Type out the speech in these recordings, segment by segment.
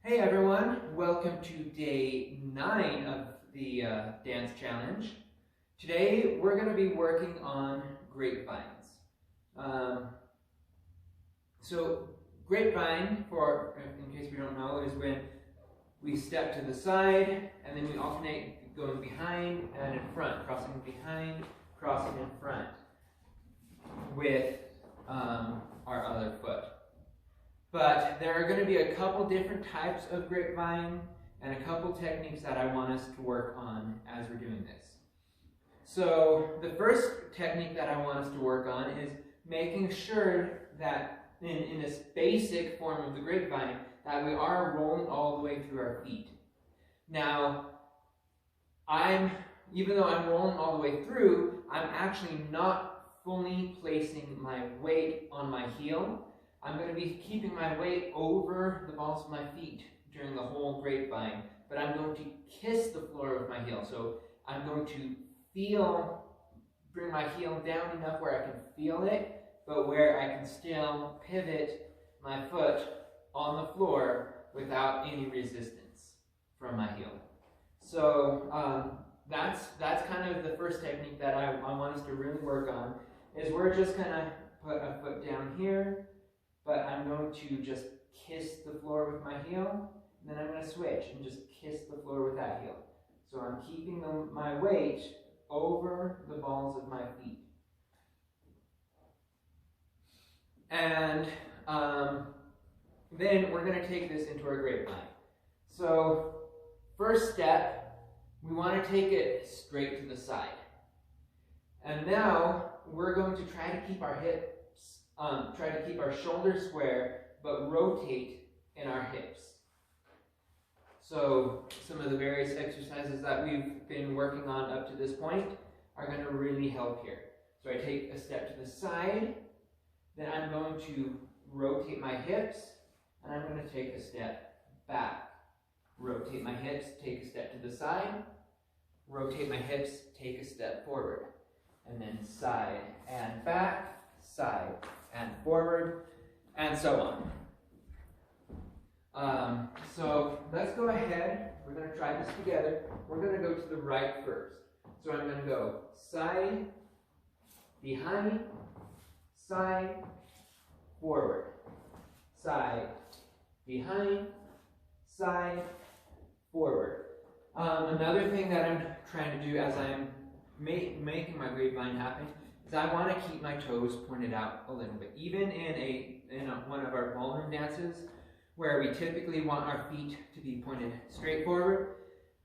Hey everyone, welcome to day 9 of the dance challenge. Today we're going to be working on grapevines. So grapevine, in case we don't know, is when we step to the side and then we alternate going behind and in front, crossing behind, crossing in front with our other foot. But there are going to be a couple different types of grapevine and a couple techniques that I want us to work on as we're doing this. So the first technique that I want us to work on is making sure that in this basic form of the grapevine that we are rolling all the way through our feet. Now, even though I'm rolling all the way through, I'm actually not fully placing my weight on my heel. I'm going to be keeping my weight over the balls of my feet during the whole grapevine, but I'm going to kiss the floor with my heel. So I'm going to bring my heel down enough where I can feel it, but where I can still pivot my foot on the floor without any resistance from my heel. So that's kind of the first technique that I want us to really work on, is we're just going to put a foot down here, but I'm going to just kiss the floor with my heel, and then I'm going to switch and just kiss the floor with that heel. So I'm keeping my weight over the balls of my feet. And then we're going to take this into our grapevine. So first step, we want to take it straight to the side. And now we're going to try to keep our try to keep our shoulders square, but rotate in our hips. So some of the various exercises that we've been working on up to this point are going to really help here. So I take a step to the side, then I'm going to rotate my hips, and I'm going to take a step back. Rotate my hips, take a step to the side, rotate my hips, take a step forward, and then side and back, side and forward, and so on. So let's go ahead. We're going to try this together. We're going to go to the right first. So I'm going to go side, behind, side, forward, side, behind, side, forward. Another thing that I'm trying to do as I'm making my grapevine happen is I want to keep my toes pointed out a little bit. Even in one of our ballroom dances, where we typically want our feet to be pointed straight forward,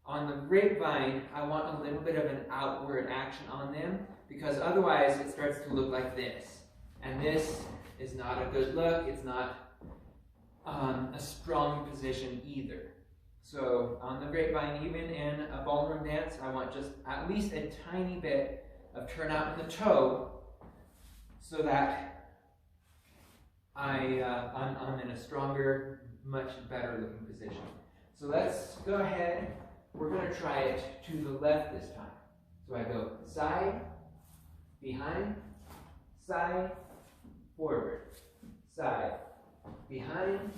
on the grapevine, I want a little bit of an outward action on them, because otherwise it starts to look like this. And this is not a good look. It's not a strong position either. So on the grapevine, even in a ballroom dance, I want just at least a tiny bit of turnout in the toe, so that I'm in a stronger, much better looking position. So let's go ahead. We're going to try it to the left this time. So I go side, behind, side, forward, side, behind,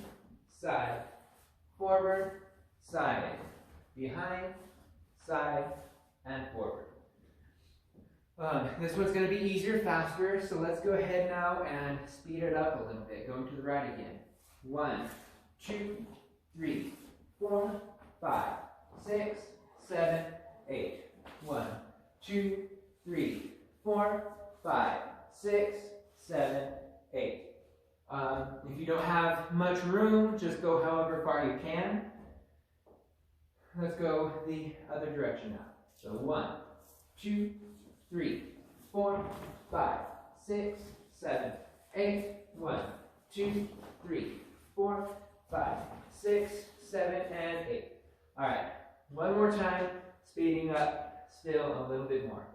side, forward, side, behind, side, and forward. This one's going to be easier, faster, so let's go ahead now and speed it up a little bit. Going to the right again. 1, 2, 3, 4, 5, 6, 7, 8. 1, 2, 3, 4, 5, 6, 7, 8. If you don't have much room, just go however far you can. Let's go the other direction now. So 1, 2, 3, 4, 5, 6, 7, 8. 1, 2, 3, 4, 5, 6, 7, and 8. All right, one more time, speeding up still a little bit more.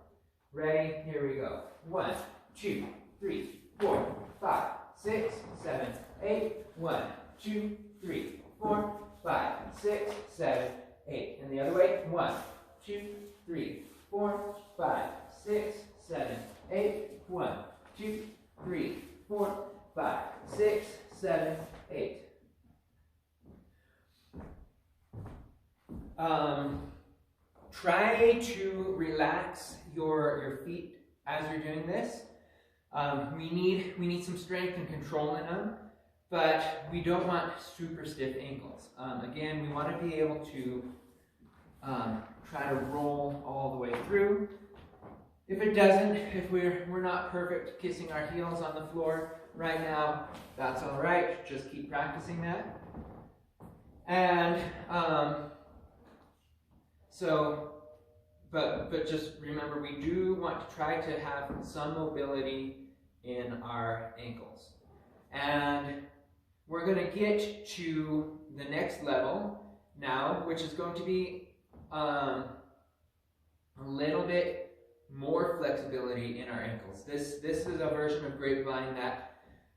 Ready? Here we go. 1, 2, 3, 4, 5, 6, 7, 8. 1, 2, 3, 4, 5, 6, 7, 8. And the other way. 1, 2, 3, 4, 5, 6, 7, 8. 1, 2, 3, 4, 5, 6, 7, 8. try to relax your feet as you're doing this. We need some strength and control in them, but we don't want super stiff ankles. Again, we want to be able to try to roll all the way through. If it doesn't, if we're not perfect kissing our heels on the floor right now, that's all right. Just keep practicing that. And but just remember, we do want to try to have some mobility in our ankles. And we're going to get to the next level now, which is going to be a little bit more flexibility in our ankles. This is a version of Grapevine that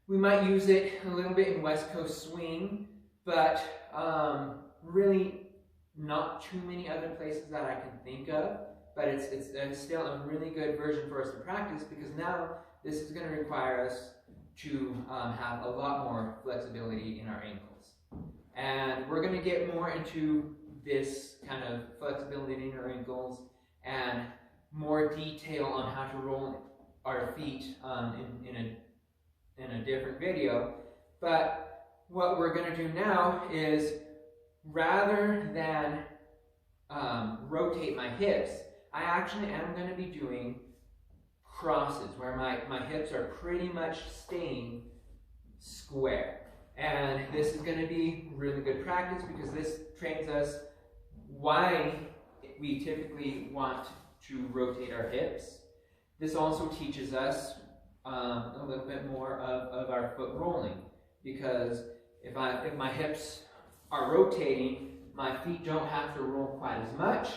we might use it a little bit in West Coast swing, but really not too many other places that I can think of. But it's still a really good version for us to practice, because now this is going to require us to have a lot more flexibility in our ankles. And we're going to get more into this kind of flexibility in our ankles and more detail on how to roll our feet in a different video. But what we're going to do now is, rather than rotate my hips, I actually am going to be doing crosses where my hips are pretty much staying square. And this is going to be really good practice, because this trains us why we typically want to rotate our hips. This also teaches us a little bit more of our foot rolling, because if my hips are rotating, my feet don't have to roll quite as much.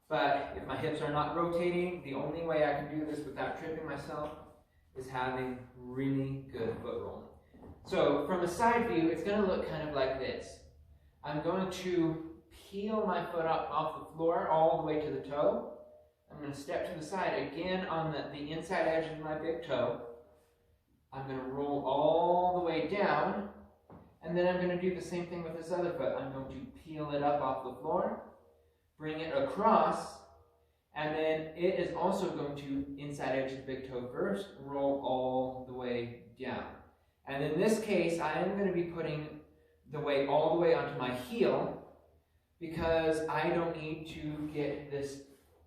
But if my hips are not rotating, the only way I can do this without tripping myself is having really good foot rolling. So from a side view, it's going to look kind of like this. I'm going to peel my foot up off the floor all the way to the toe. I'm going to step to the side again on the inside edge of my big toe. I'm going to roll all the way down, and then I'm going to do the same thing with this other foot. I'm going to peel it up off the floor, bring it across, and then it is also going to inside edge of the big toe first, roll all the way down. And in this case, I am going to be putting the weight all the way onto my heel, because I don't need to get this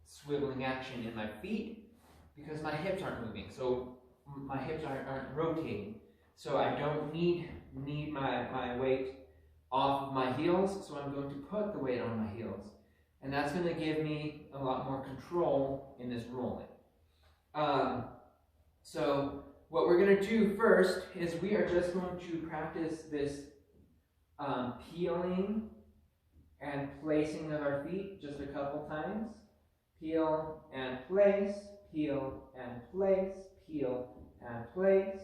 swiveling action in my feet, because my hips aren't moving. So my hips aren't rotating. So I don't need my weight off of my heels, so I'm going to put the weight on my heels. And that's going to give me a lot more control in this rolling. So what we're going to do first is we are just going to practice this peeling and placing of our feet just a couple times. Peel and place, peel and place, peel and place.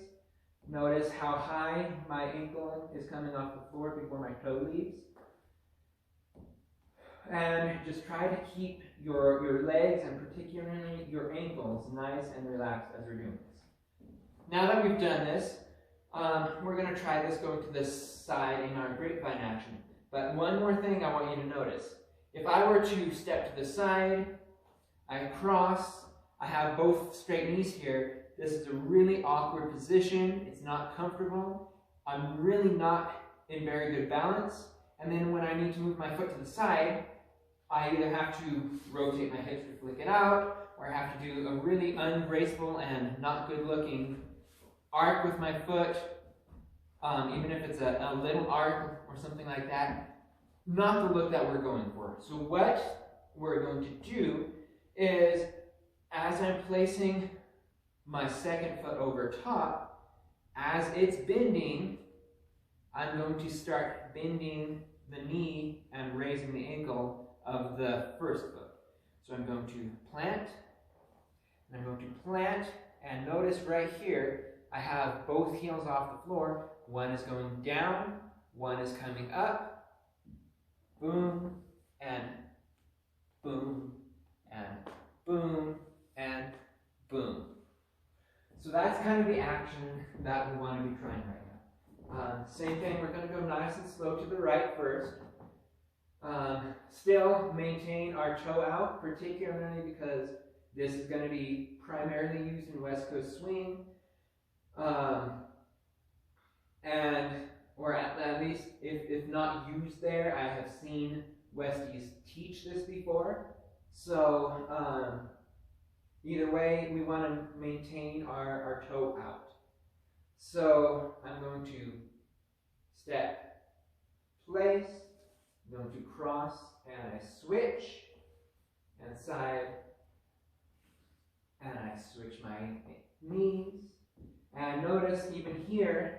Notice how high my ankle is coming off the floor before my toe leaves. And just try to keep your legs and particularly your ankles nice and relaxed as we're doing this. Now that we've done this, we're going to try this going to this side in our grapevine action. But one more thing I want you to notice. If I were to step to the side, I cross, I have both straight knees here. This is a really awkward position. It's not comfortable. I'm really not in very good balance. And then when I need to move my foot to the side, I either have to rotate my hips to flick it out, or I have to do a really ungraceful and not good looking arc with my foot, even if it's a little arc or something like that. Not the look that we're going for. So what we're going to do is, as I'm placing my second foot over top, as it's bending, I'm going to start bending the knee and raising the ankle of the first foot. So I'm going to plant, and I'm going to plant, and notice right here, I have both heels off the floor. One is going down, one is coming up, boom, and boom, and boom, and boom. So that's kind of the action that we want to be trying right now. Same thing, we're going to go nice and slow to the right first. Still maintain our toe out, particularly because this is going to be primarily used in West Coast swing. Or at least, if not used there, I have seen Westies teach this before. So either way, we want to maintain our toe out. So I'm going to step, place, I'm going to cross, and I switch, and side, and I switch my knees. And notice even here,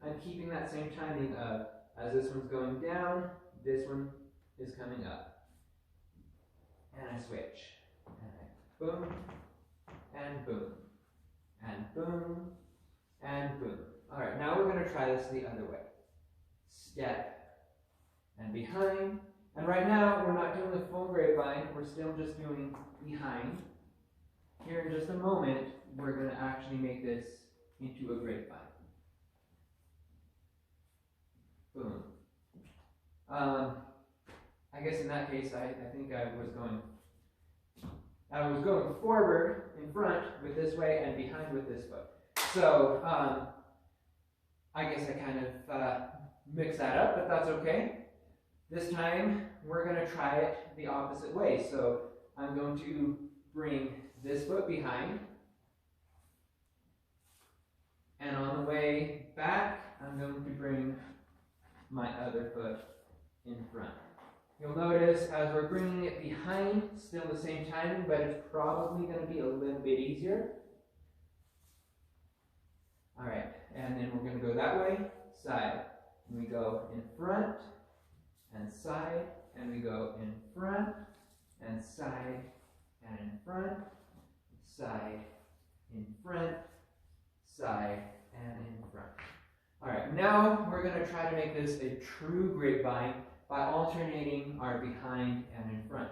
I'm keeping that same timing of, as this one's going down, this one is coming up. And I switch. And I boom, and boom, and boom, and boom. All right, now we're going to try this the other way. Step, and behind. And right now, we're not doing the full grapevine. We're still just doing behind. Here in just a moment, we're going to actually make this into a grapevine. Boom. I guess in that case, I think I was going forward in front with this way and behind with this foot. So I guess I kind of mixed that up, but that's okay. This time we're going to try it the opposite way. So I'm going to bring this foot behind, and on the way back, I'm going to bring my other foot in front. You'll notice as we're bringing it behind, still the same timing, but it's probably going to be a little bit easier. All right, and then we're going to go that way, side, and we go in front, and side, and we go in front, and side, and in front, side, in front, side, and in front. All right, now we're going to try to make this a true grapevine by alternating our behind and in front.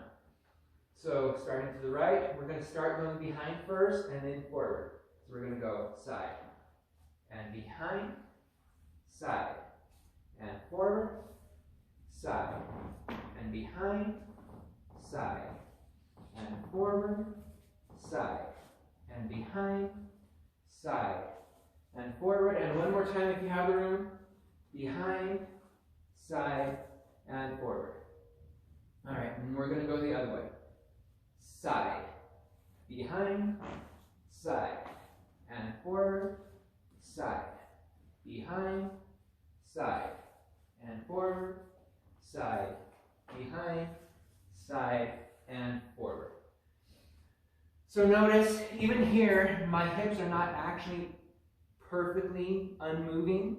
So starting to the right, we're going to start going behind first and then forward. So we're going to go side and behind, side and forward, side and behind, side and forward, side and behind, side and forward. And one more time if you have the room. Behind, side, and forward. All right, and we're going to go the other way. Side, behind, side, and forward, side, behind, side, and forward, side, behind, side, and forward. So notice, even here, my hips are not actually perfectly unmoving,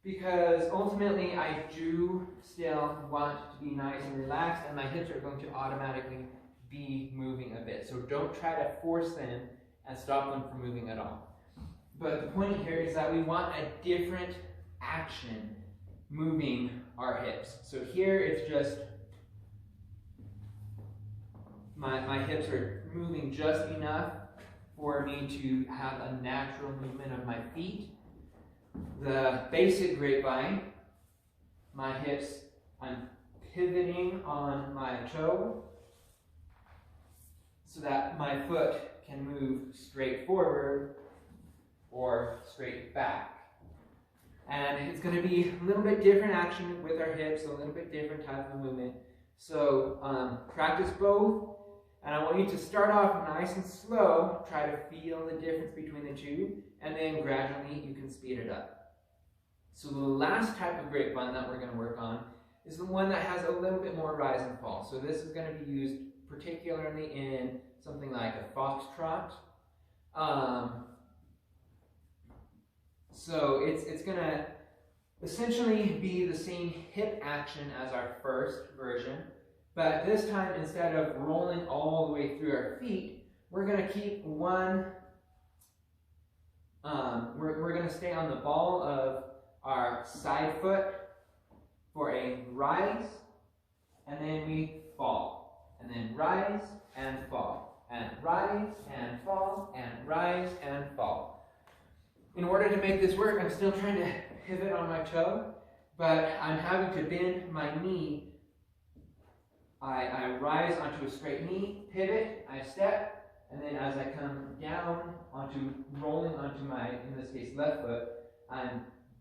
because ultimately I do still want to be nice and relaxed, and my hips are going to automatically be moving a bit. So don't try to force them and stop them from moving at all. But the point here is that we want a different action moving our hips. So here it's just my hips are moving just enough for me to have a natural movement of my feet. The basic grapevine, my hips, I'm pivoting on my toe so that my foot can move straight forward or straight back. And it's going to be a little bit different action with our hips, a little bit different type of movement. So practice both. And I want you to start off nice and slow, try to feel the difference between the two, and then gradually you can speed it up. So the last type of grapevine that we're going to work on is the one that has a little bit more rise and fall. So this is going to be used particularly in something like a foxtrot. So it's going to essentially be the same hip action as our first version. But this time, instead of rolling all the way through our feet, we're going to keep one, we're going to stay on the ball of our side foot for a rise, and then we fall. And then rise and fall, and rise and fall, and rise and fall. In order to make this work, I'm still trying to pivot on my toe, but I'm having to bend my knee. I rise onto a straight knee, pivot, I step, and then as I come down rolling onto my, in this case, left foot, I'm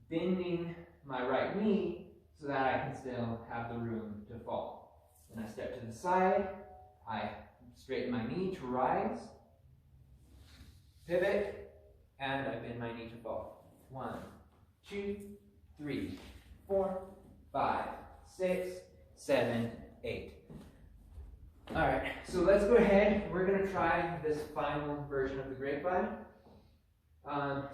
bending my right knee so that I can still have the room to fall. Then I step to the side, I straighten my knee to rise, pivot, and I bend my knee to fall. 1, 2, 3, 4, 5, 6, 7, 8. All right, so let's go ahead. We're going to try this final version of the Grapevine.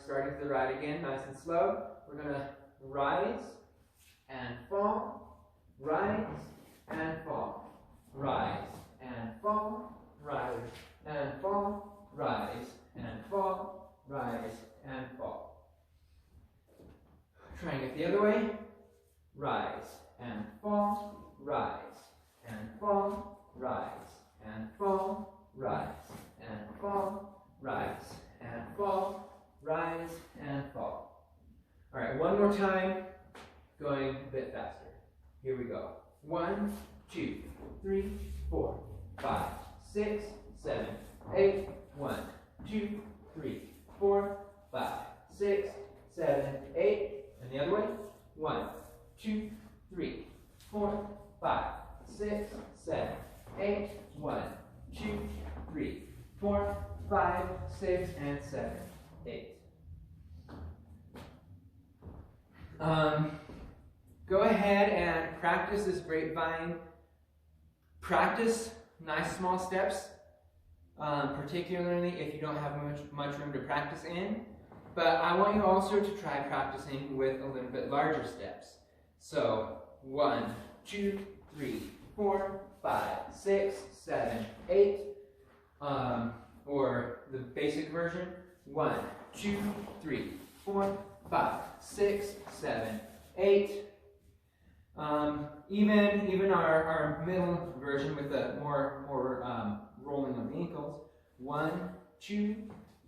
Starting to the right again, nice and slow. We're going to rise and fall, rise and fall, rise and fall, rise and fall, rise and fall, rise and fall. Trying it the other way. Rise and fall, rise and fall, rise and fall, rise and fall, rise and fall, rise and fall. All right, one more time, going a bit faster. Here we go. 1, 2, 3, 4, 5, 6, 7, 8. 1, 2, 3, 4, 5, 6, 7, 8. And the other way. 1, 2, 3, 4, 5, 6, 7, 8. 1, 2, 3, 4, 5, 6, and 7, 8. Go ahead and practice this Grapevine. Practice nice small steps, particularly if you don't have much room to practice in. But I want you also to try practicing with a little bit larger steps. So 1, 2, 3, 4, 5, 6, 7, 8. Or the basic version. 1, 2, 3, 4, 5, 6, 7, 8. Even our middle version with the more rolling of the ankles. 1, 2,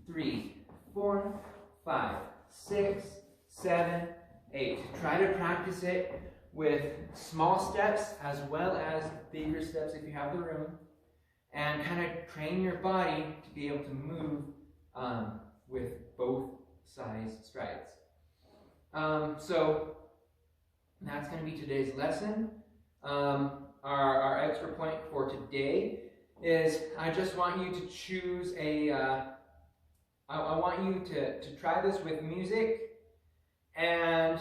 3, 4, 5, 6, 7, 8. Try to practice it with small steps as well as bigger steps if you have the room, and kind of train your body to be able to move with both size strides. So that's going to be today's lesson. Our extra point for today is I just want you to choose I want you to try this with music, and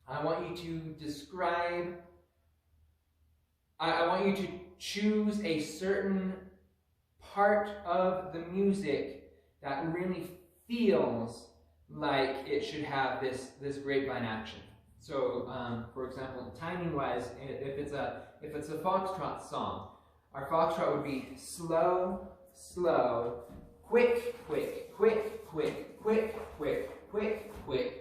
I want you to describe, I want you to choose a certain part of the music that really feels like it should have this Grapevine action. So, for example, timing-wise, if it's a foxtrot song, our foxtrot would be slow, slow, quick, quick, quick, quick, quick, quick, quick, quick.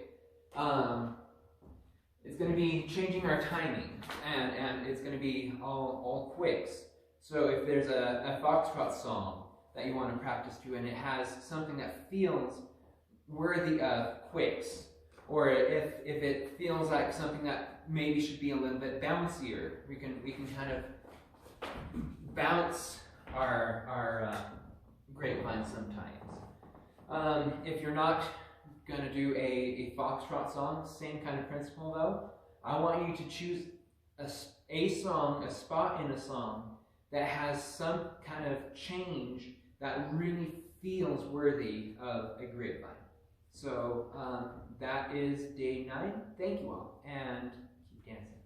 It's going to be changing our timing, and it's going to be all quicks. So if there's a foxtrot song that you want to practice to, and it has something that feels worthy of quicks, or if it feels like something that maybe should be a little bit bouncier, we can kind of bounce our Grapevine sometimes. If you're not going to do a foxtrot song, same kind of principle though. I want you to choose a song, a spot in a song that has some kind of change that really feels worthy of a Grapevine. So that is day 9. Thank you all, and keep dancing.